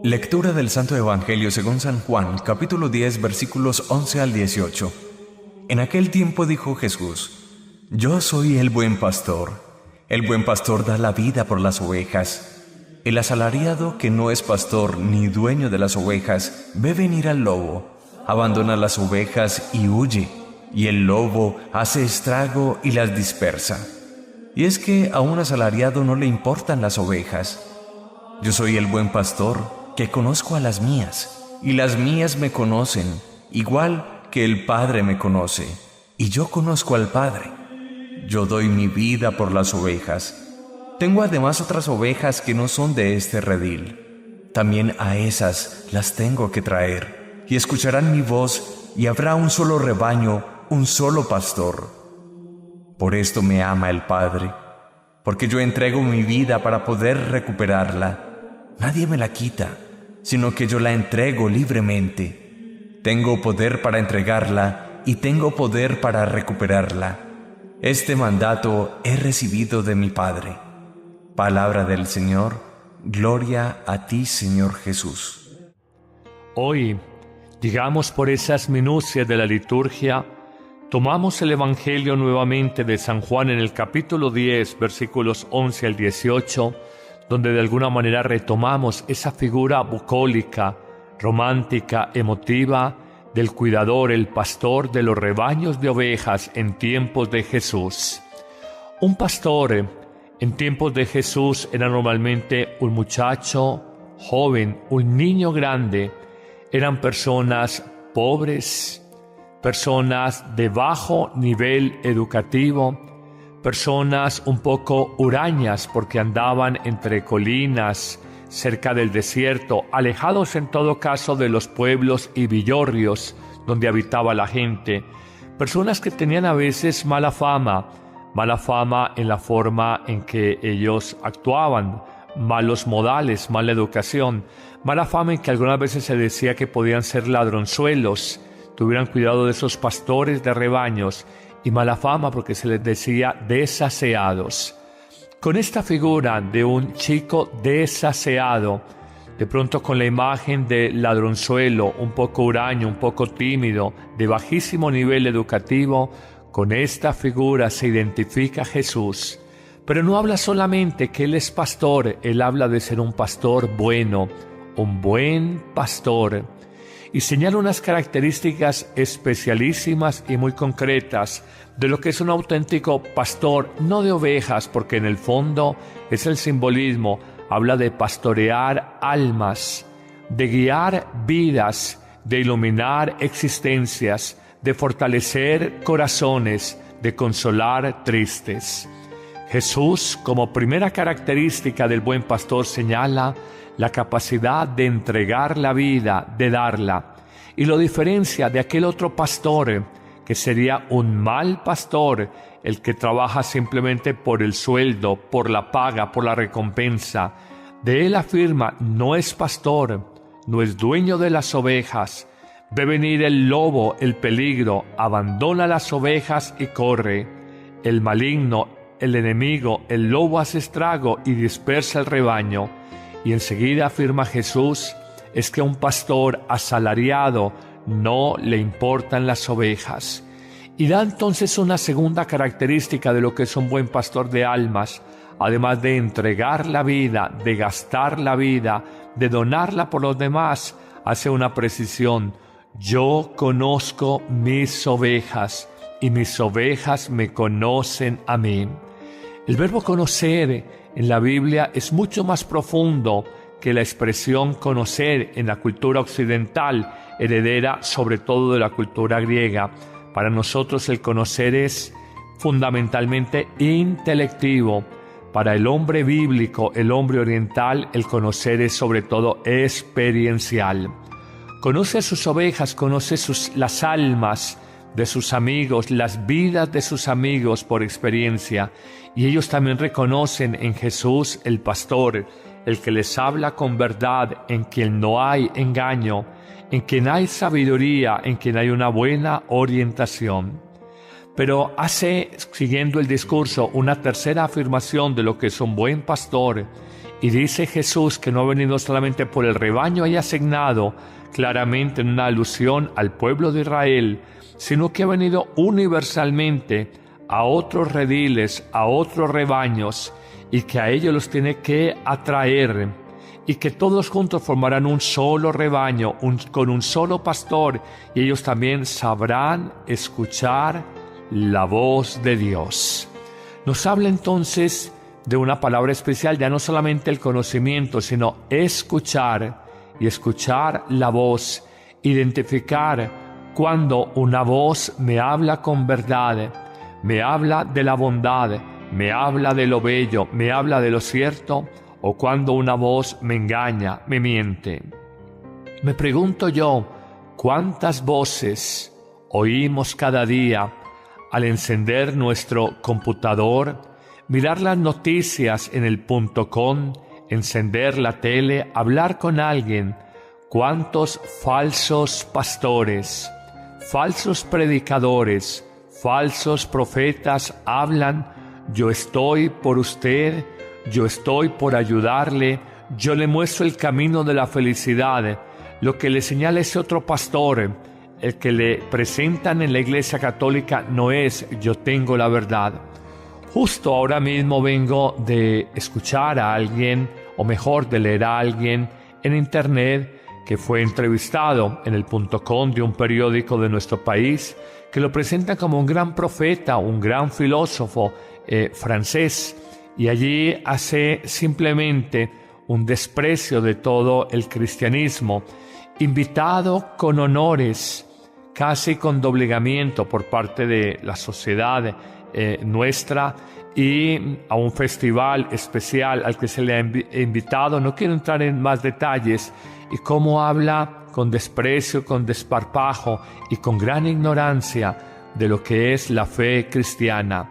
Lectura del Santo Evangelio según San Juan, capítulo 10, versículos 11 al 18. En aquel tiempo dijo Jesús: Yo soy el buen pastor. El buen pastor da la vida por las ovejas. El asalariado que no es pastor ni dueño de las ovejas ve venir al lobo, abandona las ovejas y huye, y el lobo hace estrago y las dispersa. Y es que a un asalariado no le importan las ovejas. Yo soy el buen pastor, que conozco a las mías, y las mías me conocen, igual que el Padre me conoce, y yo conozco al Padre. Yo doy mi vida por las ovejas. Tengo además otras ovejas que no son de este redil. También a esas las tengo que traer, y escucharán mi voz, y habrá un solo rebaño, un solo pastor. Por esto me ama el Padre, porque yo entrego mi vida para poder recuperarla. Nadie me la quita, sino que yo la entrego libremente. Tengo poder para entregarla y tengo poder para recuperarla. Este mandato he recibido de mi Padre. Palabra del Señor. Gloria a ti, Señor Jesús. Hoy, digamos por esas minucias de la liturgia, tomamos el Evangelio nuevamente de San Juan en el capítulo 10, versículos 11 al 18, donde de alguna manera retomamos esa figura bucólica, romántica, emotiva, del cuidador, el pastor de los rebaños de ovejas en tiempos de Jesús. Un pastor en tiempos de Jesús era normalmente un muchacho joven, un niño grande. Eran personas pobres, personas de bajo nivel educativo, personas un poco hurañas porque andaban entre colinas, cerca del desierto, alejados en todo caso de los pueblos y villorrios donde habitaba la gente. Personas que tenían a veces mala fama en la forma en que ellos actuaban, malos modales, mala educación, mala fama en que algunas veces se decía que podían ser ladronzuelos. Tuvieran cuidado de esos pastores de rebaños, y mala fama porque se les decía desaseados. Con esta figura de un chico desaseado, de pronto con la imagen de ladronzuelo, un poco huraño, un poco tímido, de bajísimo nivel educativo, con esta figura se identifica Jesús. Pero no habla solamente que Él es pastor, Él habla de ser un pastor bueno, un buen pastor. Y señala unas características especialísimas y muy concretas de lo que es un auténtico pastor, no de ovejas, porque en el fondo es el simbolismo, habla de pastorear almas, de guiar vidas, de iluminar existencias, de fortalecer corazones, de consolar tristes. Jesús, como primera característica del buen pastor, señala la capacidad de entregar la vida, de darla, y lo diferencia de aquel otro pastor, que sería un mal pastor, el que trabaja simplemente por el sueldo, por la paga, por la recompensa. De él afirma, no es pastor, no es dueño de las ovejas, ve venir el lobo, el peligro, abandona las ovejas y corre. El maligno, el enemigo, el lobo hace estrago y dispersa el rebaño. Y enseguida afirma Jesús, es que a un pastor asalariado no le importan las ovejas. Y da entonces una segunda característica de lo que es un buen pastor de almas, además de entregar la vida, de gastar la vida, de donarla por los demás, hace una precisión: yo conozco mis ovejas y mis ovejas me conocen a mí. El verbo conocer en la Biblia es mucho más profundo que la expresión conocer en la cultura occidental, heredera sobre todo de la cultura griega. Para nosotros el conocer es fundamentalmente intelectivo. Para el hombre bíblico, el hombre oriental, el conocer es sobre todo experiencial. Conoce a sus ovejas, conoce las almas de sus amigos, las vidas de sus amigos por experiencia, y ellos también reconocen en Jesús el pastor, el que les habla con verdad, en quien no hay engaño, en quien hay sabiduría, en quien hay una buena orientación. Pero hace, siguiendo el discurso, una tercera afirmación de lo que es un buen pastor, Y dice Jesús que no ha venido solamente por el rebaño ahí asignado, claramente en una alusión al pueblo de Israel, sino que ha venido universalmente a otros rediles, a otros rebaños, y que a ellos los tiene que atraer, y que todos juntos formarán un solo rebaño, con un solo pastor, y ellos también sabrán escuchar la voz de Dios. Nos habla entonces de una palabra especial, ya no solamente el conocimiento, sino escuchar, y escuchar la voz, identificar cuando una voz me habla con verdad, me habla de la bondad, me habla de lo bello, me habla de lo cierto, o cuando una voz me engaña, me miente. Me pregunto yo, ¿cuántas voces oímos cada día al encender nuestro computador, mirar las noticias en el .com, encender la tele, hablar con alguien? ¿Cuántos falsos pastores, falsos predicadores, falsos profetas hablan? Yo estoy por usted, yo estoy por ayudarle, yo le muestro el camino de la felicidad. Lo que le señala ese otro pastor, el que le presentan en la Iglesia Católica, no es yo tengo la verdad. Justo ahora mismo vengo de escuchar a alguien, o mejor, de leer a alguien en internet que fue entrevistado en el .com de un periódico de nuestro país, que lo presenta como un gran profeta, un gran filósofo francés, y allí hace simplemente un desprecio de todo el cristianismo, invitado con honores, casi con doblegamiento por parte de la sociedad nuestra, y a un festival especial al que se le ha invitado. No quiero entrar en más detalles, y cómo habla con desprecio, con desparpajo y con gran ignorancia de lo que es la fe cristiana.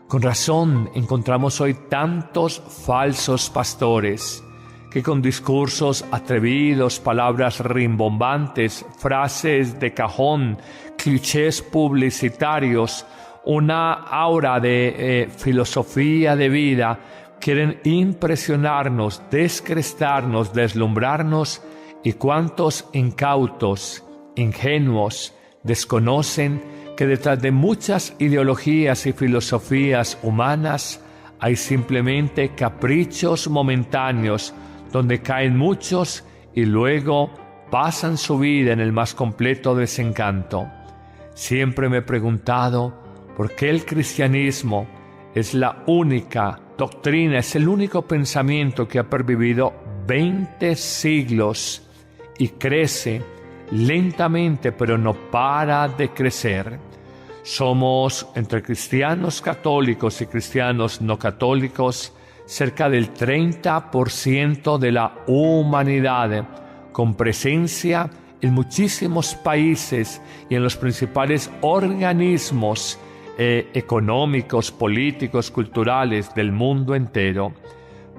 Con razón encontramos hoy tantos falsos pastores que con discursos atrevidos, palabras rimbombantes, frases de cajón, clichés publicitarios, una aura de filosofía de vida, quieren impresionarnos, descrestarnos, deslumbrarnos. Y cuántos incautos, ingenuos, desconocen que detrás de muchas ideologías y filosofías humanas hay simplemente caprichos momentáneos donde caen muchos y luego pasan su vida en el más completo desencanto. Siempre me he preguntado por qué el cristianismo es la única doctrina, es el único pensamiento que ha pervivido 20 siglos y crece lentamente, pero no para de crecer. Somos, entre cristianos católicos y cristianos no católicos, cerca del 30% de la humanidad, con presencia en muchísimos países y en los principales organismos económicos, políticos, culturales del mundo entero.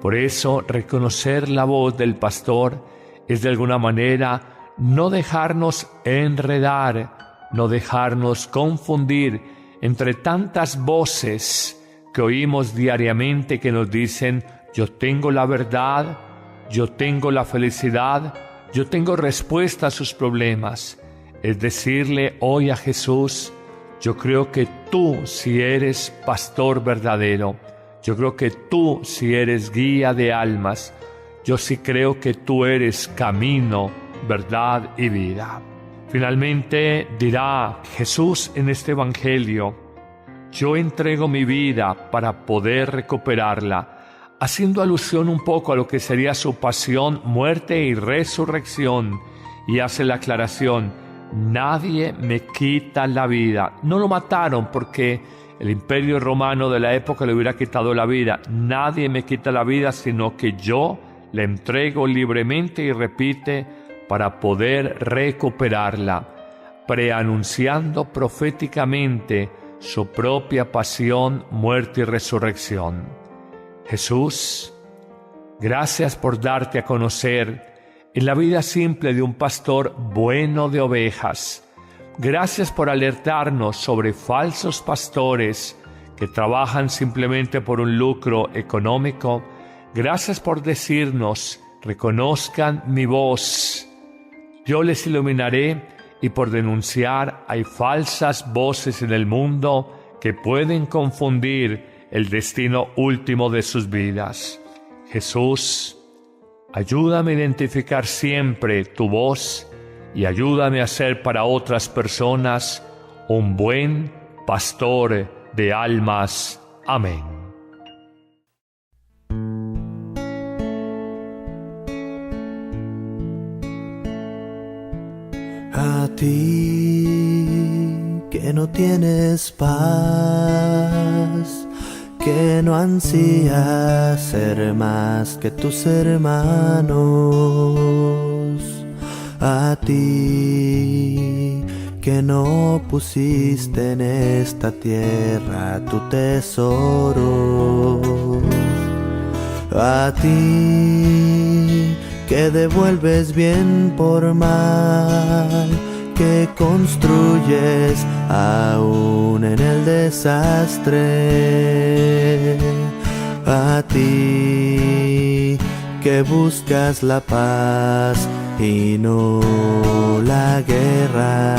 Por eso, reconocer la voz del pastor es de alguna manera no dejarnos enredar, no dejarnos confundir entre tantas voces que oímos diariamente que nos dicen: yo tengo la verdad, yo tengo la felicidad, yo tengo respuesta a sus problemas. Es decirle hoy a Jesús: yo creo que tú sí eres pastor verdadero, yo creo que tú sí eres guía de almas, yo sí creo que tú eres camino, verdad y vida. Finalmente dirá Jesús en este Evangelio: yo entrego mi vida para poder recuperarla, haciendo alusión un poco a lo que sería su pasión, muerte y resurrección, y hace la aclaración: nadie me quita la vida. No lo mataron porque el imperio romano de la época le hubiera quitado la vida. Nadie me quita la vida, sino que yo le entrego libremente, y repite, para poder recuperarla, preanunciando proféticamente su propia pasión, muerte y resurrección. Jesús, gracias por darte a conocer en la vida simple de un pastor bueno de ovejas. Gracias por alertarnos sobre falsos pastores que trabajan simplemente por un lucro económico. Gracias por decirnos, reconozcan mi voz. Yo les iluminaré, y por denunciar hay falsas voces en el mundo que pueden confundir el destino último de sus vidas. Jesús, ayúdame a identificar siempre tu voz y ayúdame a ser para otras personas un buen pastor de almas. Amén. A ti que no tienes paz, que no ansías ser más que tus hermanos, a ti que no pusiste en esta tierra tu tesoro, a ti que devuelves bien por mal, que construyes aún en el desastre, a ti que buscas la paz y no la guerra,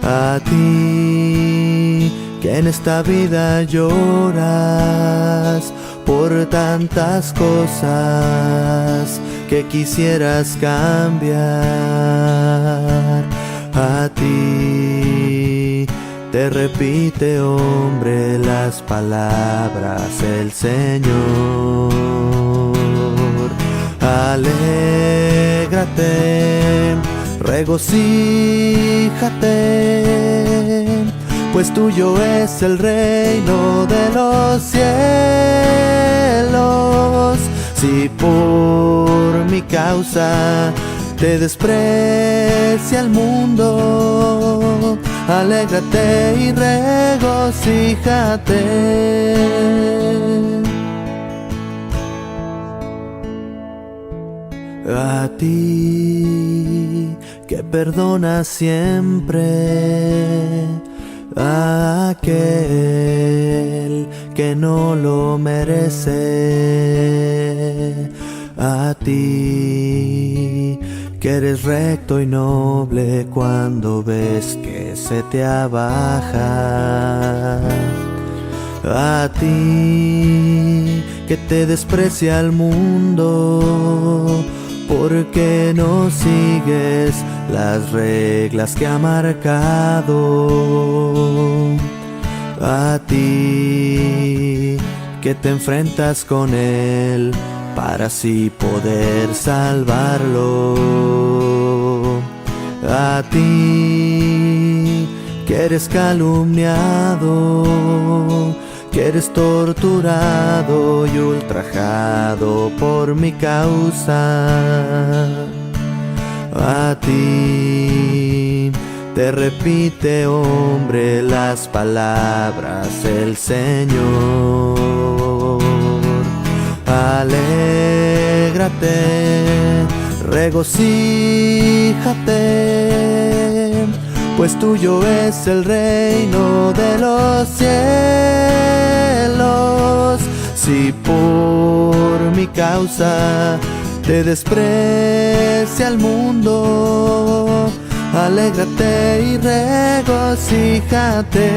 a ti que en esta vida lloras por tantas cosas que quisieras cambiar, a ti te repite, hombre, las palabras el Señor. Alégrate, regocíjate, pues tuyo es el reino de los cielos. Si por mi causa te desprecia el mundo, alégrate y regocíjate. A ti que perdonas siempre a aquel que no lo merece, a ti que eres recto y noble cuando ves que se te abaja, a ti que te desprecia el mundo porque no sigues las reglas que ha marcado, a ti que te enfrentas con él para así poder salvarlo, a ti que eres calumniado, que eres torturado y ultrajado por mi causa, a ti te repite, hombre, las palabras el Señor. Alégrate, regocíjate, pues tuyo es el reino de los cielos. Si por mi causa te desprecia el mundo, alégrate y regocíjate.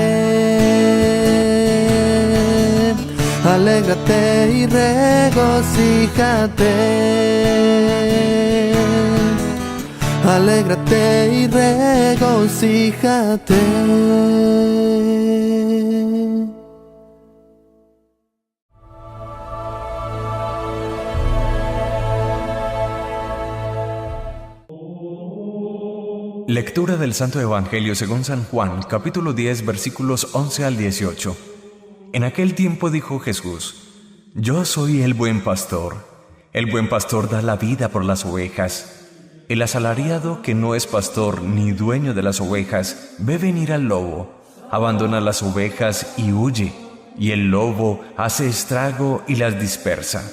Alégrate y regocíjate. Alégrate y regocíjate. Lectura del Santo Evangelio según San Juan, capítulo 10, versículos 11 al 18. En aquel tiempo dijo Jesús: Yo soy el buen pastor. El buen pastor da la vida por las ovejas. El asalariado que no es pastor ni dueño de las ovejas ve venir al lobo, abandona las ovejas y huye, y el lobo hace estrago y las dispersa.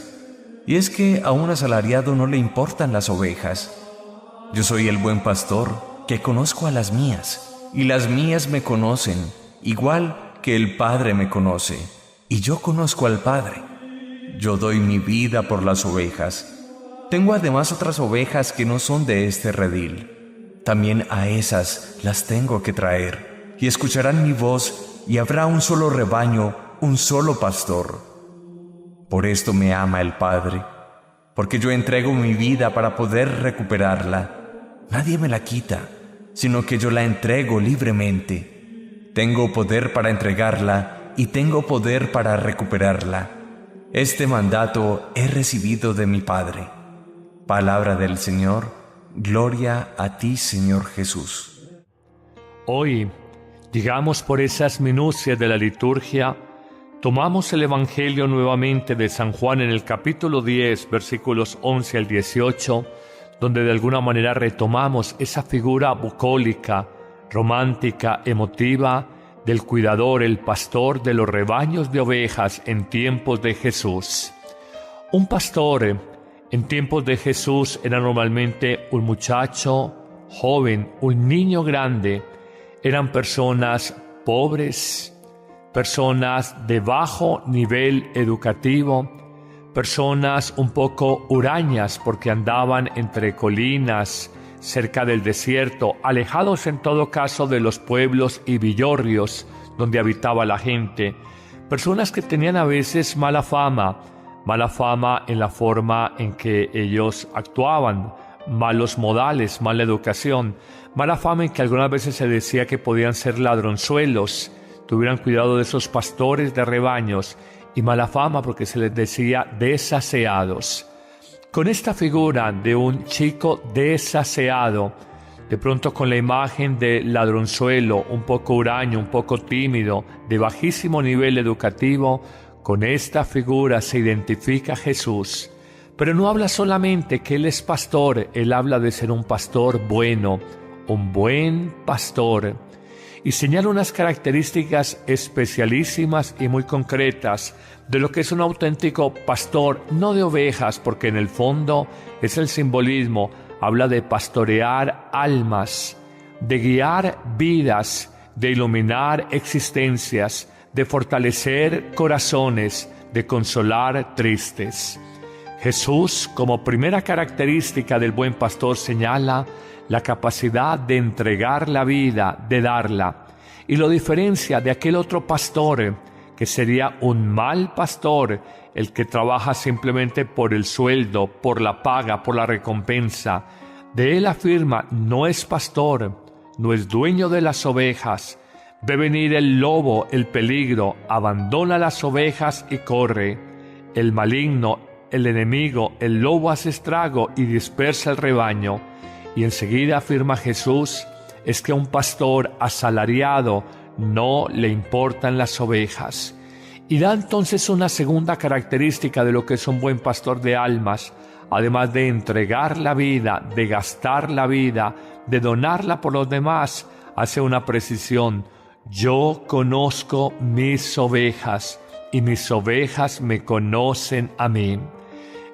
Y es que a un asalariado no le importan las ovejas. Yo soy el buen pastor, que conozco a las mías, y las mías me conocen, igual que el Padre me conoce, y yo conozco al Padre. Yo doy mi vida por las ovejas. Tengo además otras ovejas que no son de este redil. También a esas las tengo que traer, y escucharán mi voz, y habrá un solo rebaño, un solo pastor. Por esto me ama el Padre, porque yo entrego mi vida para poder recuperarla. Nadie me la quita, sino que yo la entrego libremente. Tengo poder para entregarla y tengo poder para recuperarla. Este mandato he recibido de mi Padre. Palabra del Señor. Gloria a ti, Señor Jesús. Hoy, digamos por esas minucias de la liturgia, tomamos el Evangelio nuevamente de San Juan en el capítulo 10, versículos 11 al 18, donde de alguna manera retomamos esa figura bucólica, romántica, emotiva, del cuidador, el pastor de los rebaños de ovejas en tiempos de Jesús. Un pastor en tiempos de Jesús era normalmente un muchacho joven, un niño grande. Eran personas pobres, personas de bajo nivel educativo, personas un poco hurañas porque andaban entre colinas, cerca del desierto, alejados en todo caso de los pueblos y villorrios donde habitaba la gente, personas que tenían a veces mala fama en la forma en que ellos actuaban, malos modales, mala educación, mala fama en que algunas veces se decía que podían ser ladronzuelos, tuvieran cuidado de esos pastores de rebaños, y mala fama porque se les decía desaseados. Con esta figura de un chico desaseado, de pronto con la imagen de ladronzuelo, un poco huraño, un poco tímido, de bajísimo nivel educativo, con esta figura se identifica Jesús. Pero no habla solamente que Él es pastor, Él habla de ser un pastor bueno, un buen pastor. Y señala unas características especialísimas y muy concretas de lo que es un auténtico pastor, no de ovejas, porque en el fondo es el simbolismo, habla de pastorear almas, de guiar vidas, de iluminar existencias, de fortalecer corazones, de consolar tristes. Jesús, como primera característica del buen pastor, señala la capacidad de entregar la vida, de darla, y lo diferencia de aquel otro pastor, que sería un mal pastor, el que trabaja simplemente por el sueldo, por la paga, por la recompensa. De él afirma, no es pastor, no es dueño de las ovejas, ve venir el lobo, el peligro, abandona las ovejas y corre. El maligno, el enemigo, el lobo hace estrago y dispersa el rebaño. Y enseguida afirma Jesús, es que a un pastor asalariado no le importan las ovejas. Y da entonces una segunda característica de lo que es un buen pastor de almas, además de entregar la vida, de gastar la vida, de donarla por los demás, hace una precisión: yo conozco mis ovejas y mis ovejas me conocen a mí.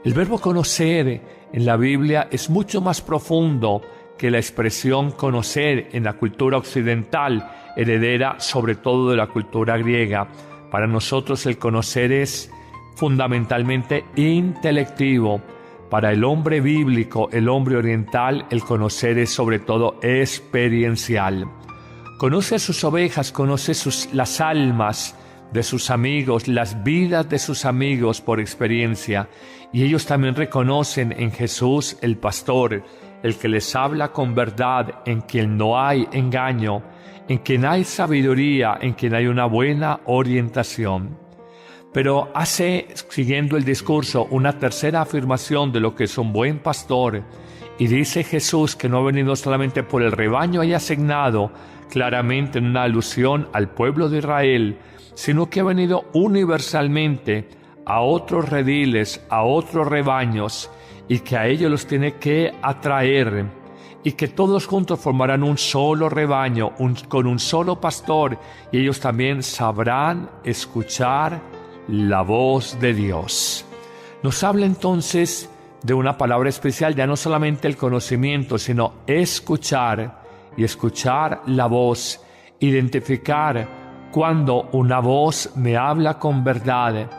El verbo conocer en la Biblia es mucho más profundo que la expresión conocer en la cultura occidental, heredera sobre todo de la cultura griega. Para nosotros el conocer es fundamentalmente intelectivo. Para el hombre bíblico, el hombre oriental, el conocer es sobre todo experiencial. Conoce a sus ovejas, conoce las almas de sus amigos, las vidas de sus amigos por experiencia. Y ellos también reconocen en Jesús el pastor, el que les habla con verdad, en quien no hay engaño, en quien hay sabiduría, en quien hay una buena orientación. Pero hace, siguiendo el discurso, una tercera afirmación de lo que es un buen pastor, y dice Jesús que no ha venido solamente por el rebaño ahí asignado, claramente en una alusión al pueblo de Israel, sino que ha venido universalmente a otros rediles, a otros rebaños, y que a ellos los tiene que atraer, y que todos juntos formarán un solo rebaño, con un solo pastor, y ellos también sabrán escuchar la voz de Dios. Nos habla entonces de una palabra especial, ya no solamente el conocimiento, sino escuchar, y escuchar la voz, identificar cuando una voz me habla con verdad,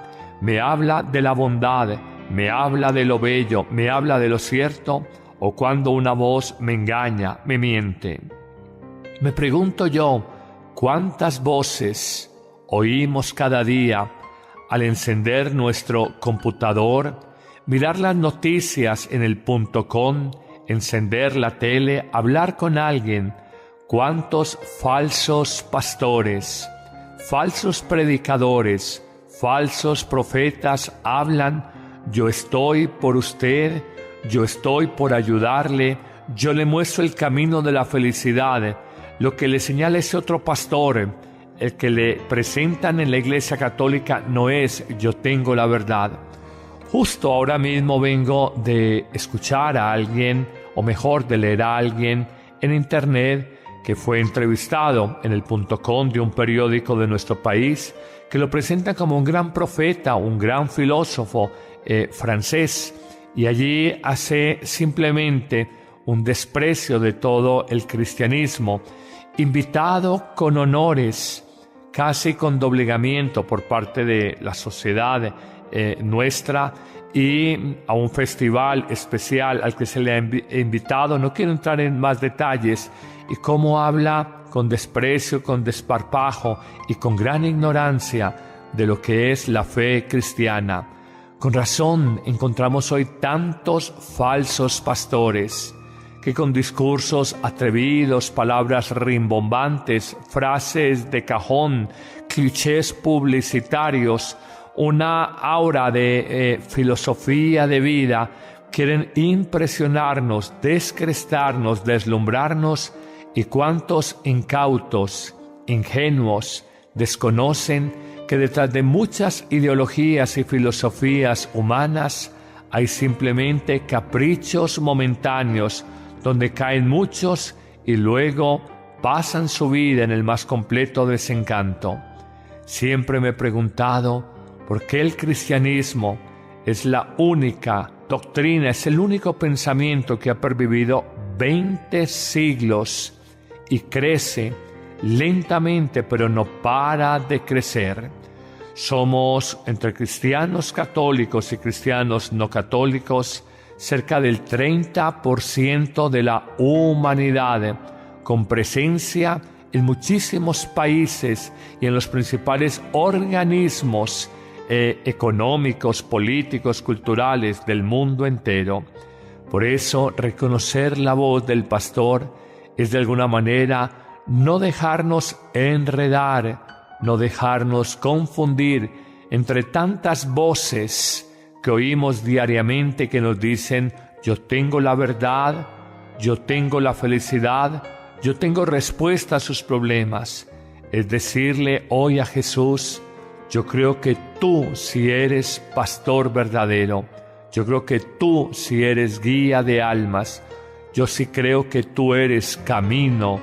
me habla de la bondad, me habla de lo bello, me habla de lo cierto, o cuando una voz me engaña, me miente. Me pregunto yo, ¿cuántas voces oímos cada día al encender nuestro computador, mirar las noticias en el .com, encender la tele, hablar con alguien? ¿Cuántos falsos pastores, falsos predicadores, falsos profetas hablan? Yo estoy por usted, yo estoy por ayudarle, yo le muestro el camino de la felicidad. Lo que le señala ese otro pastor, el que le presentan en la Iglesia Católica, no es yo tengo la verdad. Justo ahora mismo vengo de escuchar a alguien, o mejor, de leer a alguien en internet que fue entrevistado en el .com de un periódico de nuestro país, que lo presenta como un gran profeta, un gran filósofo francés, y allí hace simplemente un desprecio de todo el cristianismo, invitado con honores, casi con doblegamiento por parte de la sociedad nuestra, y a un festival especial al que se le ha invitado. No quiero entrar en más detalles, y cómo habla con desprecio, con desparpajo y con gran ignorancia de lo que es la fe cristiana. Con razón encontramos hoy tantos falsos pastores que con discursos atrevidos, palabras rimbombantes, frases de cajón, clichés publicitarios, una aura de filosofía de vida, quieren impresionarnos, descrestarnos, deslumbrarnos. Y cuántos incautos, ingenuos, desconocen que detrás de muchas ideologías y filosofías humanas hay simplemente caprichos momentáneos donde caen muchos y luego pasan su vida en el más completo desencanto. Siempre me he preguntado por qué el cristianismo es la única doctrina, es el único pensamiento que ha pervivido 20 siglos y crece lentamente, pero no para de crecer. Somos, entre cristianos católicos y cristianos no católicos, cerca del 30% de la humanidad, con presencia en muchísimos países y en los principales organismos económicos, políticos, culturales del mundo entero. Por eso, reconocer la voz del pastor es de alguna manera no dejarnos enredar, no dejarnos confundir entre tantas voces que oímos diariamente que nos dicen: yo tengo la verdad, yo tengo la felicidad, yo tengo respuesta a sus problemas. Es decirle hoy a Jesús: yo creo que tú sí eres pastor verdadero, yo creo que tú sí eres guía de almas, yo sí creo que tú eres camino,